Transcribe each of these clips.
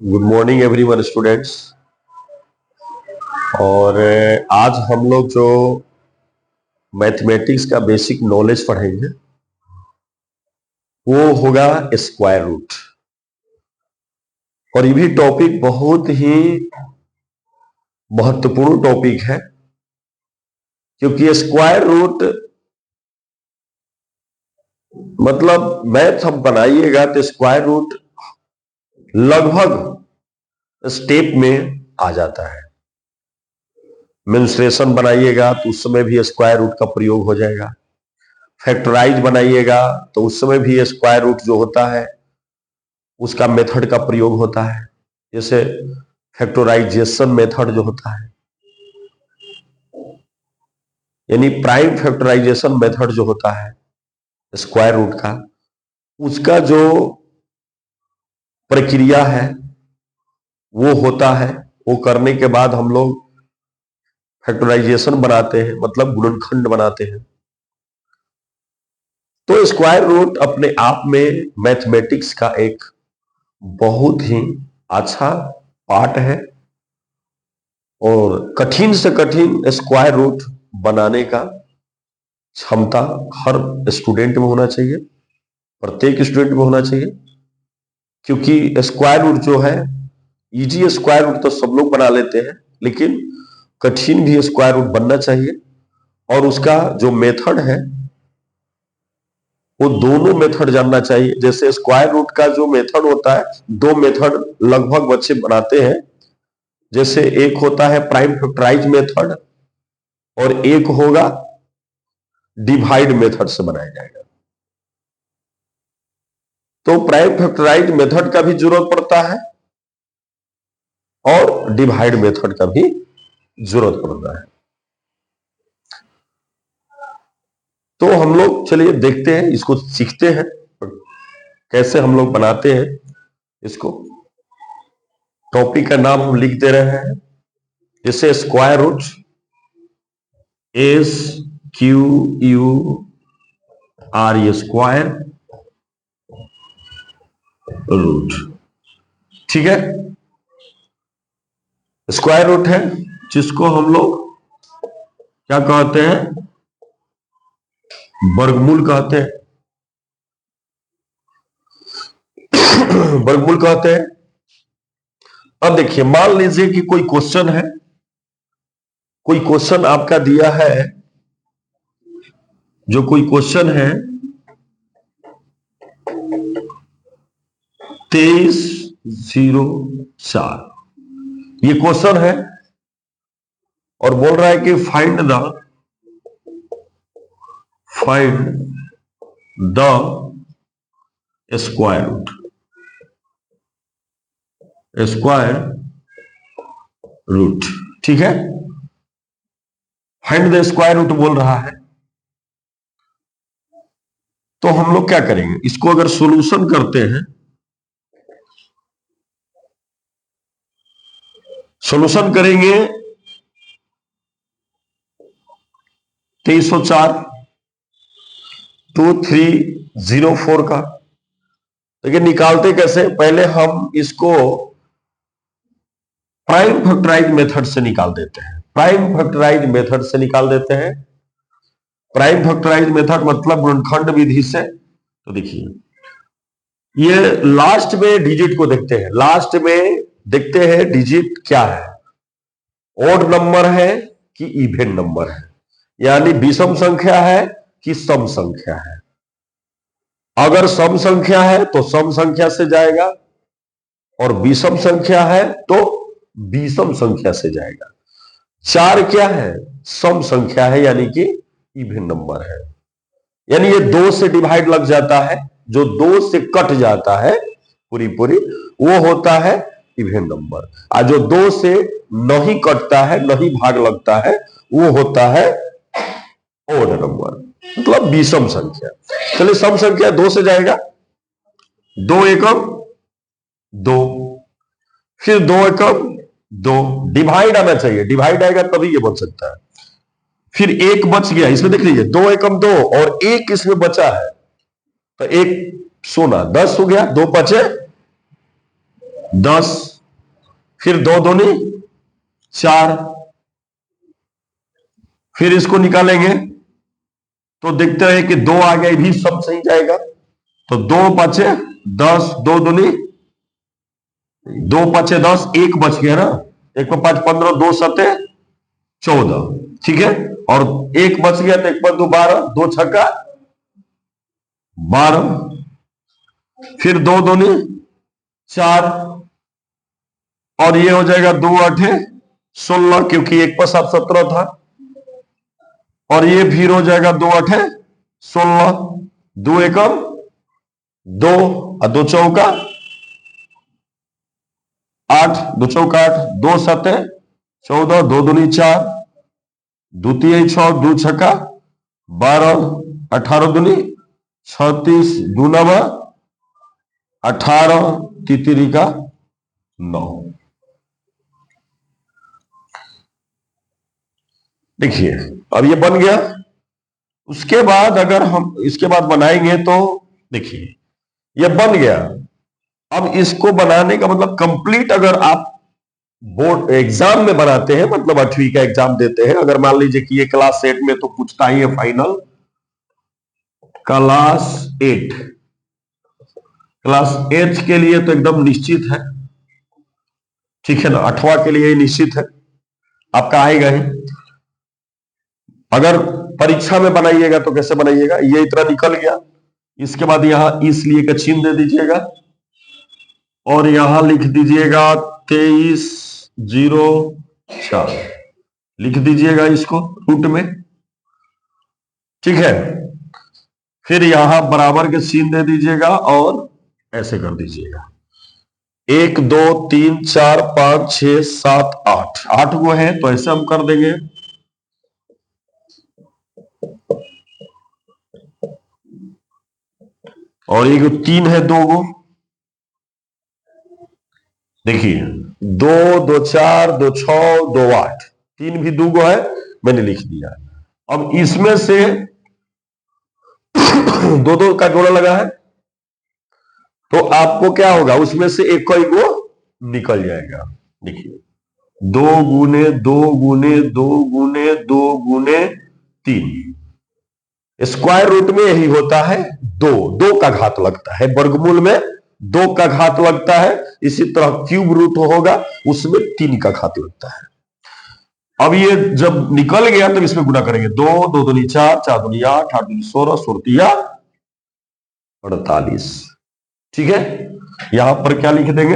Good morning everyone students. और आज हम लोग जो मैथमेटिक्स का बेसिक नॉलेज पढ़ेंगे वो होगा स्क्वायर रूट। और ये भी टॉपिक बहुत ही महत्वपूर्ण टॉपिक है, क्योंकि स्क्वायर रूट मतलब मैथ हम बनाइएगा तो स्क्वायर रूट लगभग स्टेप में आ जाता है। मेंसुरेशन बनाइएगा तो उस समय भी स्क्वायर रूट का प्रयोग हो जाएगा। फैक्टराइज बनाइएगा तो उस समय भी स्क्वायर रूट जो होता है उसका मेथड का प्रयोग होता है। जैसे फैक्टराइजेशन मेथड जो होता है, यानी प्राइम फैक्टराइजेशन मेथड जो होता है स्क्वायर रूट का, उसका जो प्रक्रिया है वो होता है। वो करने के बाद हम लोग फैक्टराइजेशन बनाते हैं, मतलब गुणनखंड बनाते हैं। तो स्क्वायर रूट अपने आप में मैथमेटिक्स का एक बहुत ही अच्छा पार्ट है और कठिन से कठिन स्क्वायर रूट बनाने का क्षमता हर स्टूडेंट में होना चाहिए, प्रत्येक स्टूडेंट में होना चाहिए। क्योंकि स्क्वायर रूट जो है, इजी स्क्वायर रूट तो सब लोग बना लेते हैं, लेकिन कठिन भी स्क्वायर रूट बनना चाहिए। और उसका जो मेथड है वो दोनों मेथड जानना चाहिए। जैसे स्क्वायर रूट का जो मेथड होता है, दो मेथड लगभग बच्चे बनाते हैं। जैसे एक होता है प्राइम फैक्टराइज मेथड और एक होगा डिवाइड मेथड से बनाया जाएगा। तो प्राइम फैक्टराइज मेथड का भी जरूरत पड़ता है और डिवाइड मेथड का भी जरूरत पड़ता है। तो हम लोग चलिए देखते हैं, इसको सीखते हैं कैसे हम लोग बनाते हैं इसको। टॉपिक का नाम हम लिख दे रहे हैं, जैसे square root, S Q U R E square root. ठीक है, स्क्वायर रूट है जिसको हम लोग क्या कहते हैं, वर्गमूल कहते हैं। वर्गमूल कहते हैं। अब देखिए, मान लीजिए कि कोई क्वेश्चन है, कोई क्वेश्चन आपका दिया है, जो कोई क्वेश्चन है 2304, ये क्वेश्चन है और बोल रहा है कि फाइंड द स्क्वायर रूट। ठीक है, फाइंड द स्क्वायर रूट बोल रहा है। तो हम लोग क्या करेंगे, इसको अगर सॉल्यूशन करते हैं, सॉल्यूशन करेंगे 2304 2304 का। लेकिन निकालते कैसे, पहले हम इसको प्राइम फैक्टराइज मेथड से निकाल देते हैं। प्राइम फैक्टराइज मेथड से निकाल देते हैं। प्राइम फैक्टराइज मेथड मतलब गुणनखंड विधि से। तो देखिए, ये लास्ट में डिजिट को देखते हैं, लास्ट में देखते हैं डिजिट क्या है, ऑड नंबर है कि इवन नंबर है, यानी विषम संख्या है कि सम संख्या है। अगर सम संख्या है तो सम संख्या से जाएगा और विषम संख्या है तो विषम संख्या से जाएगा। 4 क्या है, सम संख्या है, यानी कि इवन नंबर है। यानी ये 2 से डिवाइड लग जाता है, जो 2 से कट जाता है पूरी वो होता है इवन नंबर। और जो 2 से नहीं कटता है, नहीं भाग लगता है, वो होता है ऑड नंबर, मतलब विषम संख्या। चलिए, सम संख्या 2 से जाएगा, 2 एकम 2, फिर 2 एकम 2, डिवाइड आना चाहिए, डिवाइड आएगा तभी ये बन सकता है। फिर 1 बच गया, इसमें देख लीजिए 2 एकम 2 और 1 इसमें बचा है, तो एक सोना 10 हो गया, 2 5 10, फिर 2 दूनी 4, फिर इसको निकालेंगे तो देखते हैं कि 2 आ गए, भी सब सही जाएगा। तो 2 5 10, 2 दूनी 2 5 10, एक बच गया ना, 1 पर 5 15, 2 7 14, ठीक है। और एक बच गया तो 1 पर 2 12, 2 छक्का 12, फिर 2 दूनी 4, और ये हो जाएगा 2 8 16, क्योंकि 1 पर 7 17 था। और ये फिर हो जाएगा 2 8 16, 2 1 2 और 2 चौका 8, 2 चौका 8, 2 7 14, 2 दूनी 4, 2 3 6, 2 छक्का 12, 18 दूनी 36, 2 9 18, तितरी का 9। देखिए अब ये बन गया। उसके बाद अगर हम इसके बाद बनाएंगे तो देखिए ये बन गया। अब इसको बनाने का मतलब कंप्लीट, अगर आप बोर्ड एग्जाम में बनाते हैं, मतलब 8वीं का एग्जाम देते हैं, अगर मान लीजिए कि ये क्लास 8 में तो पूछता ही है फाइनल, क्लास 8, क्लास 8 के लिए तो एकदम निश्चित है, ठीक है ना। 8वां के लिए निश्चित है, आपका आएगा ही। अगर परीक्षा में बनाइएगा तो कैसे बनाइएगा, ये इतना निकल गया, इसके बाद यहां इसलिए का चिन्ह दे दीजिएगा और यहां लिख दीजिएगा 2304, लिख दीजिएगा इसको रूट में, ठीक है। फिर यहां बराबर के चिन्ह दे दीजिएगा और ऐसे कर दीजिएगा 1 2 3 4 5 6 7 8, 8 गो है तो ऐसे हम कर देंगे। और एक 3 है, 2 गो, देखिए 2 2 4 2 6 2 8, 3 भी 2 गो है, मैंने लिख दिया। अब इसमें से 2 2 का जोड़ा लगा है तो आपको क्या होगा, उसमें से एक कोई गो निकल जाएगा। देखिए 2 गुने 2 गुने 2 गुने 2 गुने 3, स्क्वायर रूट में यही होता है 2, 2 का घात लगता है, वर्गमूल में 2 का घात लगता है। इसी तरह क्यूब रूट होगा, उसमें 3 का घात लगता है। अब ये जब निकल गया तब इसमें गुना करेंगे, 2 2 दूनी 4, 4 दूनी 8, 8 दूनी 16, 16 48, ठीक है। यहां पर क्या लिख देंगे,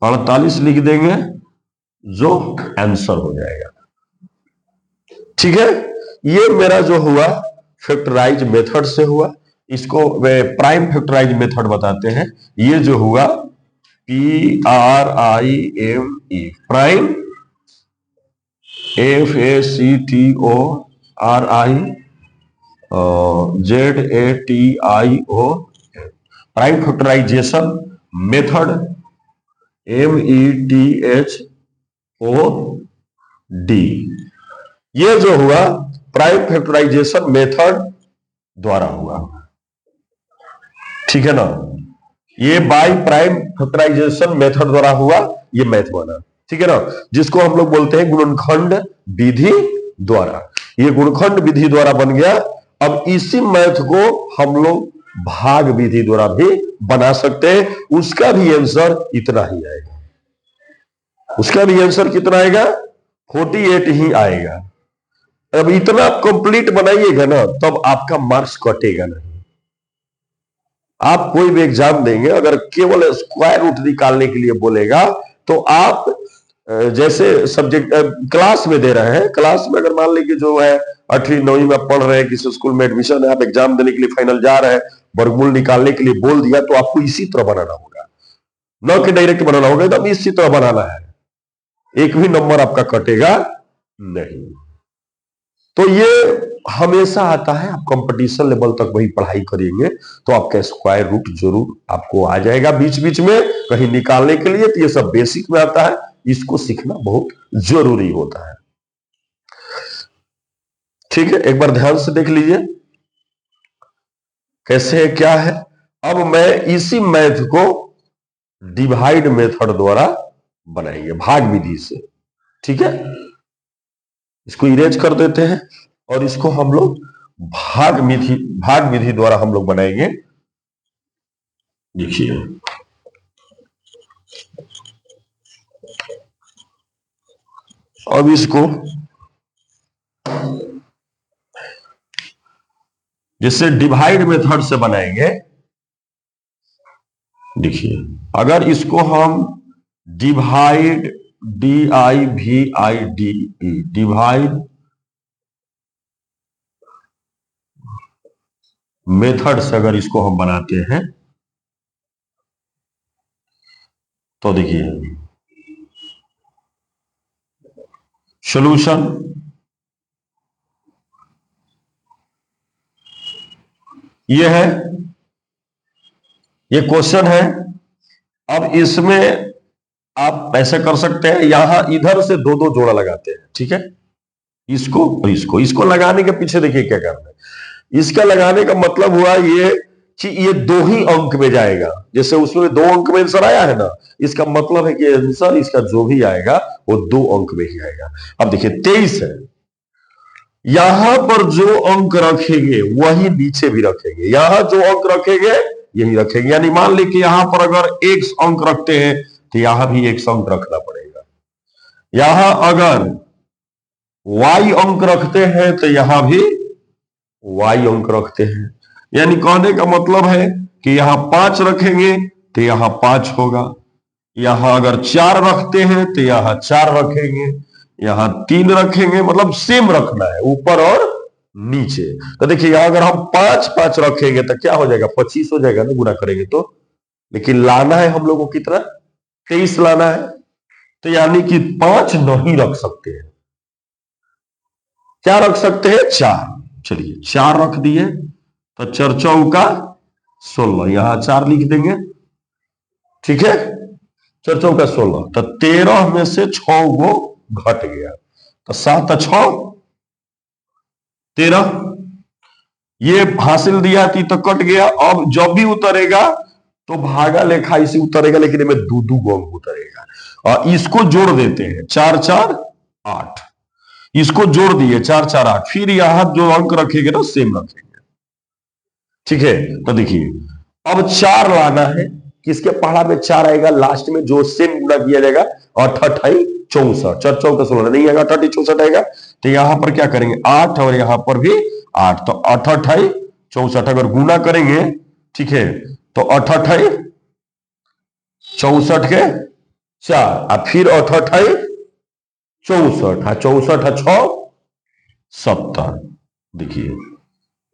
48 लिख देंगे, जो आंसर हो जाएगा, ठीक है। ये मेरा जो हुआ फैक्टराइज मेथड से हुआ, इसको वे प्राइम फैक्टराइज मेथड बताते हैं। ये जो हुआ PRIME, prime, FACTORIZATIO, prime factorisation method METHOD। ये जो हुआ प्राइम फैक्टराइजेशन मेथड द्वारा हुआ, ठीक है ना। ये बाय प्राइम फैक्टराइजेशन मेथड द्वारा हुआ, ये मैथ बना, ठीक है ना, जिसको हम लोग बोलते हैं गुणनखंड विधि द्वारा। ये गुणनखंड विधि द्वारा बन गया। अब इसी मैथ को हम लोग भाग विधि द्वारा भी बना सकते हैं। उसका भी आंसर इतना ही आएगा, उसका भी आंसर कितना आएगा, 48 ही आएगा। अब इतना कंप्लीट बनाइएगा ना, तब आपका मार्क्स कटेगा नहीं। आप कोई भी एग्जाम देंगे, अगर केवल स्क्वायर रूट निकालने के लिए बोलेगा तो आप जैसे सब्जेक्ट क्लास में दे रहे हैं, क्लास में अगर मान लीजिए जो है 8वीं 9वीं में पढ़ रहे हैं, किसी स्कूल में एडमिशन है, आप एग्जाम देने के लिए फाइनल जा रहे हैं, वर्गमूल निकालने के लिए बोल दिया तो आपको इसी तरह बनाना होगा, न कि डायरेक्ट बनाना होगा, एकदम इसी तरह बनाना है, एक भी नंबर आपका कटेगा नहीं। तो ये हमेशा आता है, आप कंपटीशन लेवल तक वही पढ़ाई करेंगे तो आपका स्क्वायर रूट जरूर आपको आ जाएगा बीच बीच में कहीं निकालने के लिए। तो ये सब बेसिक में आता है, इसको सीखना बहुत जरूरी होता है, ठीक है, एक बार ध्यान से देख लीजिए कैसे है, क्या है। अब मैं इसी मैथ को डिवाइड मेथड द्वारा बनाएंगे, भाग विधि से। ठीक है, इसको इरेज कर देते हैं और इसको हम लोग भाग विधि द्वारा हम लोग बनाएंगे। देखिए अब इसको जैसे डिवाइड मेथड से बनाएंगे। देखिए अगर इसको हम डिवाइड DIVIDE डिवाइड मेथड से अगर इसको हम बनाते हैं तो देखिए सॉल्यूशन ये है, ये क्वेश्चन है। अब इसमें आप ऐसे कर सकते हैं, यहां इधर से दो दो जोड़ा लगाते हैं। ठीक है, इसको और इसको लगाने के पीछे देखिए क्या करना है। इसका लगाने का मतलब हुआ ये कि ये दो ही अंक में जाएगा। जैसे उसमें 2 अंक में आंसर आया है ना, इसका मतलब है कि आंसर इसका जो भी आएगा वो 2 अंक में ही आएगा। अब देखिए 23 है, यहां पर जो अंक रखेंगे वही नीचे भी रखेंगे, यहां जो अंक रखेंगे यही रखेंगे। यानी मान ली कि यहां पर अगर x अंक रखते हैं तो यहां भी x अंक रखना पड़ेगा। यहां अगर y अंक रखते हैं तो यहां भी y अंक रखते हैं। यानी कहने का मतलब है कि यहां 5 रखेंगे तो यहां 5 होगा, यहां अगर 4 रखते हैं तो यहां 4 रखेंगे, यहां 3 रखेंगे, मतलब सेम रखना है ऊपर और नीचे। तो देखिए यहां अगर हम 5 5 रखेंगे तो क्या हो जाएगा, 25 हो जाएगा ना गुना करेंगे तो। लेकिन लाना है हम लोगों को कितना, 23 लाना है। तो यानी कि 5 नहीं रख सकते हैं, क्या रख सकते हैं, 4। चलिए 4 रख दिए तो 4 चौका 16, यहां 4 लिख देंगे। ठीक है, 4 चौका 16, तो 13 में से 6 गो घट गया, तो 7 6 13, ये हासिल दिया थी तो कट गया। अब जब भी उतरेगा तो भागा लेखा इसे उतरेगा, लेकिन इसमें 2 गो अंक उतरेगा। और इसको जोड़ देते हैं, 4 4 8, इसको जोड़ दिए 4 4 8, फिर यहां जो अंक रखेंगे ना सेम रखेंगे। ठीक है, तो देखिए अब 4 लाना है, किसके पहाड़ा में 4 आएगा, लास्ट में जो सेम गुना किया जाएगा। 8 8 64, 4 चौका 16 नहीं आएगा, 8 64 आएगा। तो यहां पर क्या करेंगे 8 और यहां पर भी 8, तो 8 8 64 अगर गुना करेंगे, ठीक है, तो 8 8 64 के 4, और फिर 8 8 64, 64 6 70। देखिए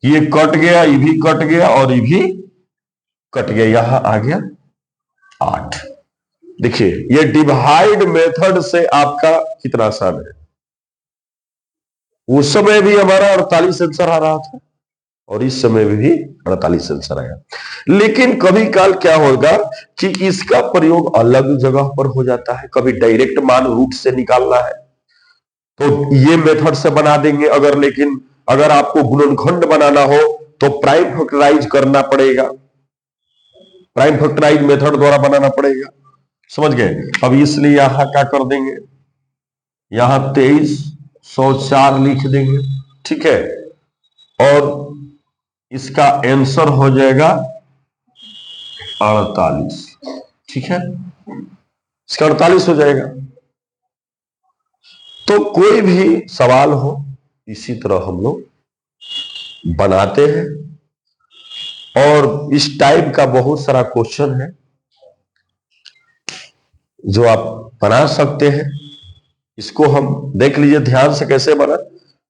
ये कट गया, ये भी कट गया और ये भी कट गया, यहां आ गया 8। देखिए ये डिवाइड मेथड से आपका कितना आसान है। उस समय भी हमारा 48 आंसर आ रहा था और इस समय में भी 48 आंसर आया। लेकिन कभी काल क्या होगा कि इसका प्रयोग अलग जगह पर हो जाता है। कभी डायरेक्ट मान रूट से निकालना है तो ये मेथड से बना देंगे, लेकिन अगर आपको गुणनखंड बनाना हो तो प्राइम फैक्टराइज करना पड़ेगा, प्राइम फैक्टराइज मेथड द्वारा बनाना पड़ेगा। समझ गए। अब इसलिए यहां क्या कर देंगे, यहां 2304 लिख देंगे। ठीक है, और इसका आंसर हो जाएगा 48। ठीक है, इसका 48 हो जाएगा। तो कोई भी सवाल हो इसी तरह हम लोग बनाते हैं, और इस टाइप का बहुत सारा क्वेश्चन है जो आप बना सकते हैं। इसको हम देख लीजिए ध्यान से कैसे बना।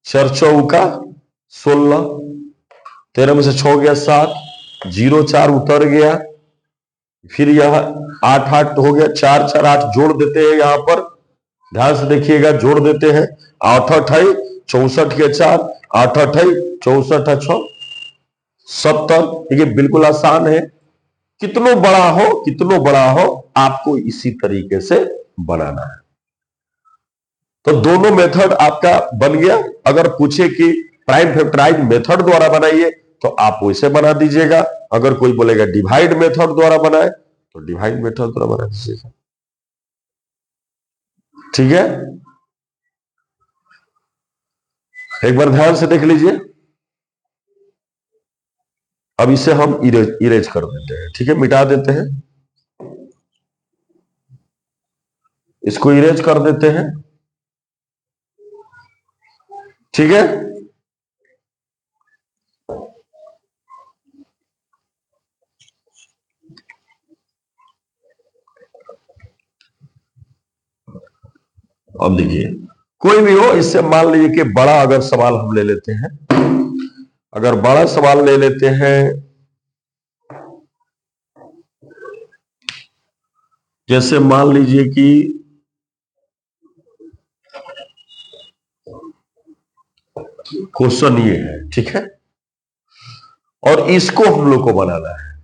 4 चौका 16, 13 में से 6 गया 7, 0 4 उतर गया, फिर यह 8 8 हो गया, 4 4 8 जोड़ देते हैं। यहां पर ध्यान से देखिएगा, जोड़ देते हैं 8 8 64 के 4, 8 8 64 6 70। देखिए बिल्कुल आसान है, कितनो बड़ा हो आपको इसी तरीके से बनाना है। तो दोनों मेथड आपका बन गया। अगर पूछे कि प्राइम फैक्टराइज मेथड द्वारा बनाइए तो आप वैसे बना दीजिएगा। अगर कोई बोलेगा डिवाइड मेथड द्वारा बनाए तो डिवाइड मेथड द्वारा बना दीजिएगा। ठीक है, एक बार ध्यान से देख लीजिए। अब इसे हम इरेज कर देते हैं। ठीक है, मिटा देते हैं, इसको इरेज कर देते हैं। ठीक है, अब देखिए कोई भी हो, इससे मान लीजिए कि बड़ा अगर सवाल हम ले लेते हैं, अगर बड़ा सवाल ले लेते हैं, जैसे मान लीजिए कि क्वेश्चन ये है, ठीक है, और इसको हम लोग को बनाना है,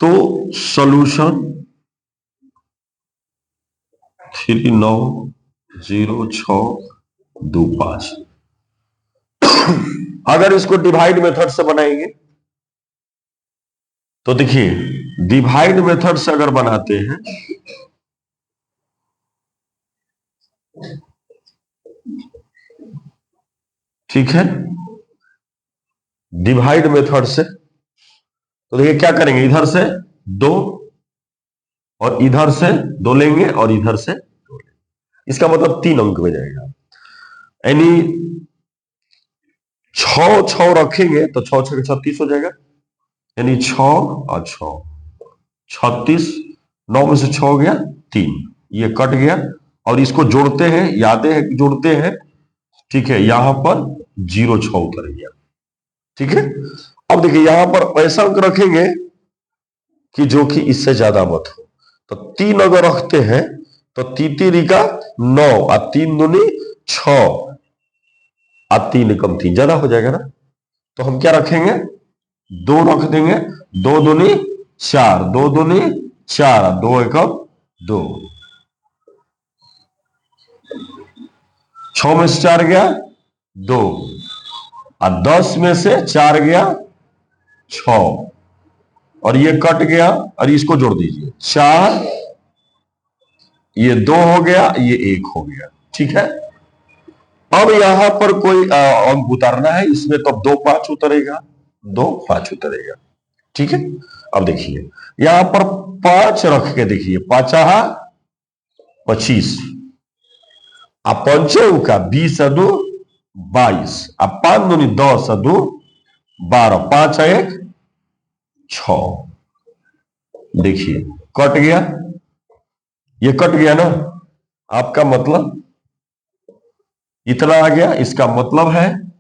तो सॉल्यूशन 390625 अगर इसको डिवाइड मेथड से बनाएंगे तो देखिए डिवाइड मेथड से अगर बनाते हैं ठीक है, डिवाइड मेथड से तो देखिए क्या करेंगे, इधर से 2 और इधर से 2 लेंगे और इधर से 2 लेंगे, इसका मतलब 3 अंक में जाएगा। यानी 6 रखेंगे तो 6 6 36 हो जाएगा, यानी 6 और 6 36, 9 में से 6 हो गया 3, ये कट गया और इसको जोड़ते हैं, यादें हैं जोड़ते हैं, ठीक है, यहां पर 0 6 उतर गया। ठीक है, अब देखिए यहां पर ऐसा अंक रखेंगे कि जो कि इससे ज्यादा मत हो, तो 3 अगर रखते हैं तो 3 का 9 और 3 दूनी 6 और 3 कम 3 ज्यादा हो जाएगा ना, तो हम क्या रखेंगे 2 रख देंगे, 2 दूनी 4, 2 दूनी 4, 2 एकम 2, 6 में से 4 गया 2 और 10 में से 4 गया 6 और ये कट गया और इसको जोड़ दीजिए 4, ये 2 हो गया, ये 1 हो गया। ठीक है, अब यहां पर कोई अंक उतारना है, इसमें तो 2 5 उतरेगा, 2 5 उतरेगा। ठीक है, अब देखिए यहां पर 5 रख के देखिए, 5 25, अब 5 का 20 2 22, अब 5 दूनी 10 2 12, 5 1 6, देखिए कट गया, ये कट गया ना, आपका मतलब इतना आ गया, इसका मतलब है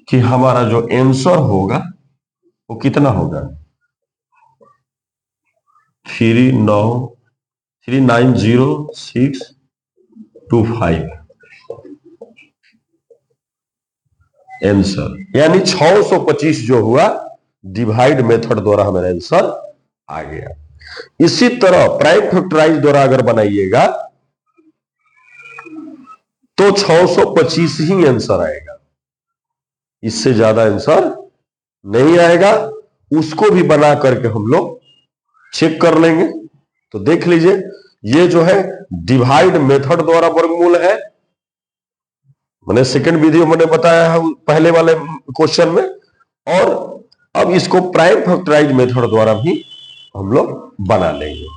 कि हमारा जो आंसर होगा वो कितना होगा 390625 आंसर, यानी 625 जो हुआ डिवाइड मेथड द्वारा हमारा आंसर आ गया। इसी तरह प्राइम फैक्टराइज द्वारा अगर बनाइएगा तो 625 ही आंसर आएगा, इससे ज्यादा आंसर नहीं आएगा। उसको भी बना करके हम लोग चेक कर लेंगे। तो देख लीजिए ये जो है डिवाइड मेथड द्वारा वर्गमूल है, मैंने सेकंड वीडियो मैंने बताया है पहले वाले क्वेश्चन में, और अब इसको प्राइम फैक्टराइज मेथड द्वारा भी हम लोग बना लेंगे।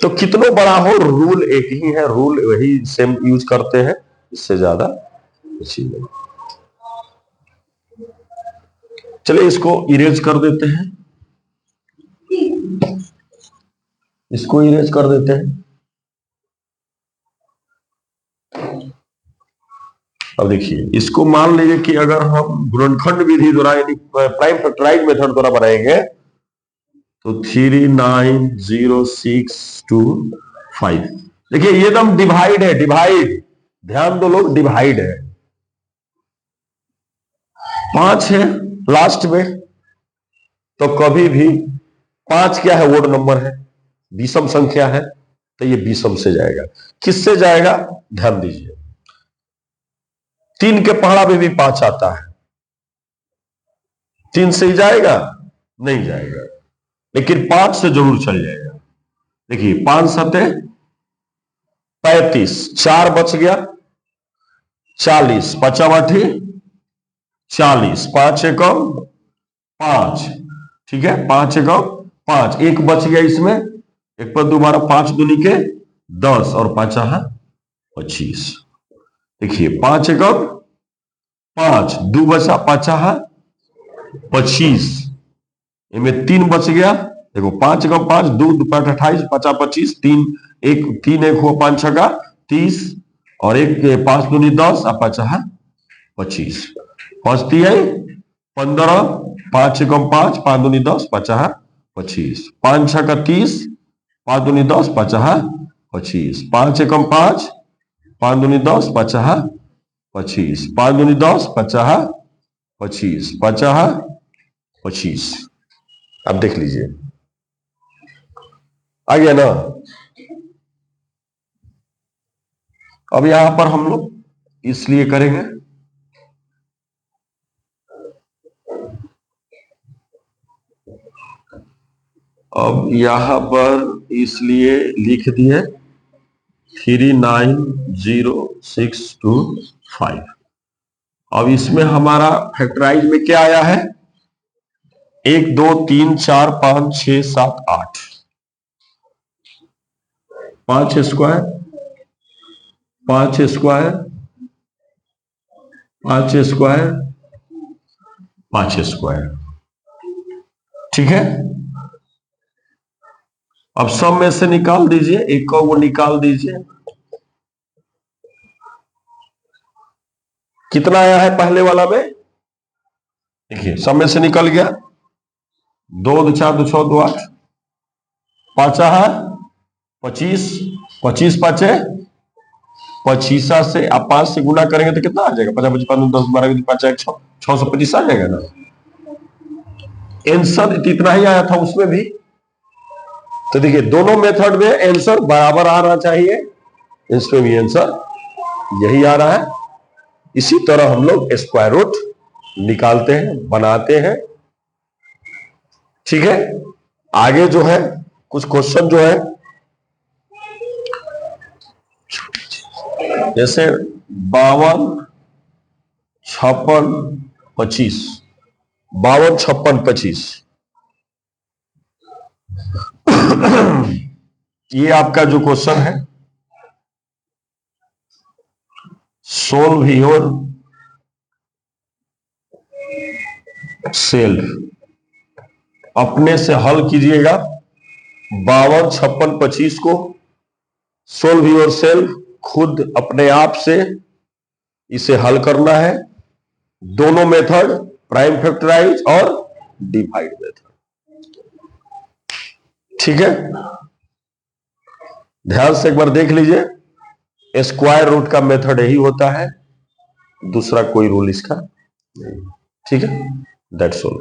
तो कितना बड़ा हो रूल एक ही है, रूल वही सेम यूज करते हैं, इससे ज्यादा कुछ नहीं। चलिए इसको इरेज कर देते हैं, इसको इरेज कर देते हैं। अब देखिए इसको मान लीजिए कि अगर हम गुणनखंड विधि द्वारा यानी प्राइम फैक्टराइज मेथड द्वारा बनाएंगे तो 390625, देखिए ये एकदम डिवाइड है, डिवाइड, ध्यान दो लोग, डिवाइड है, 5 है लास्ट में, तो कभी भी 5 क्या है, ओड नंबर है, विषम संख्या है, तो ये विषम से जाएगा। किससे जाएगा ध्यान दीजिए, 3 के पहाड़ा में भी 5 आता है, 3 से ही जाएगा नहीं जाएगा, लेकिन 5 से जरूर चल जाएगा। देखिए 5 सते 35, 4 बच गया 40, 5 आठी 40, 5 एकम 5, ठीक है 5 एकम 5, एक बच गया इसमें, एक पर दोबारा 5 दूनी के 10 और 5 25। देखिए 5 एकम 5, 2 बचा 5 25, इनमें 3 बच गया। देखो 5 एकम 5, 2 5 28, 5 25, 3 एक हुआ 5 छका 30 और एक 5 दूनी 10 और 5 25, बचती है 15, 5 एकम 5, 5 दूनी 10, 5 25, 5 छका 30, 5 दूनी 10, 5 25, 5 एकम 5, 5 दूनी 10, 5 25, 5 दूनी 10, 5 25, 5 25। अब देख लीजिए आ गया ना। अब यहां पर हम लोग इसलिए करेंगे, अब यहां पर इसलिए लिख दिए 390,625। अब इसमें हमारा फैक्टराइज में क्या आया है, 1 2 3 4 5 6 7 8, 5 स्क्वायर 5 स्क्वायर 5 स्क्वायर 5 स्क्वायर, ठीक है। अब सब में से निकाल दीजिए, एक को वो निकाल दीजिए, कितना आया है पहले वाला में, देखिए सब में से निकल गया, 2 2 4 2 6 2 8, 5 25, 25 5 25 से आप 5 से गुना करेंगे तो कितना आ जाएगा, 50 25 5 10 12 5 625 आ जाएगा ना। आंसर इतना ही आया था उसमें भी, तो देखिए दोनों मेथड में आंसर बराबर आना चाहिए, इसमें भी आंसर यही आ रहा है। इसी तरह हम लोग स्क्वायर रूट निकालते हैं, बनाते हैं, ठीक है। आगे जो है कुछ क्वेश्चन जो है, जैसे 52 56 25, 52 56 25, ये आपका जो क्वेश्चन है, सोल्व योर सेल्फ, अपने से हल कीजिएगा 52 56 25 को, सोल्व योर सेल्फ, खुद अपने आप से इसे हल करना है। दोनों मेथड, प्राइम फैक्टराइज और डिवाइड मेथड, ठीक है। ध्यान से एक बार देख लीजिए, स्क्वायर रूट का मेथड यही होता है, दूसरा कोई रूल इसका नहीं, ठीक है। That's all.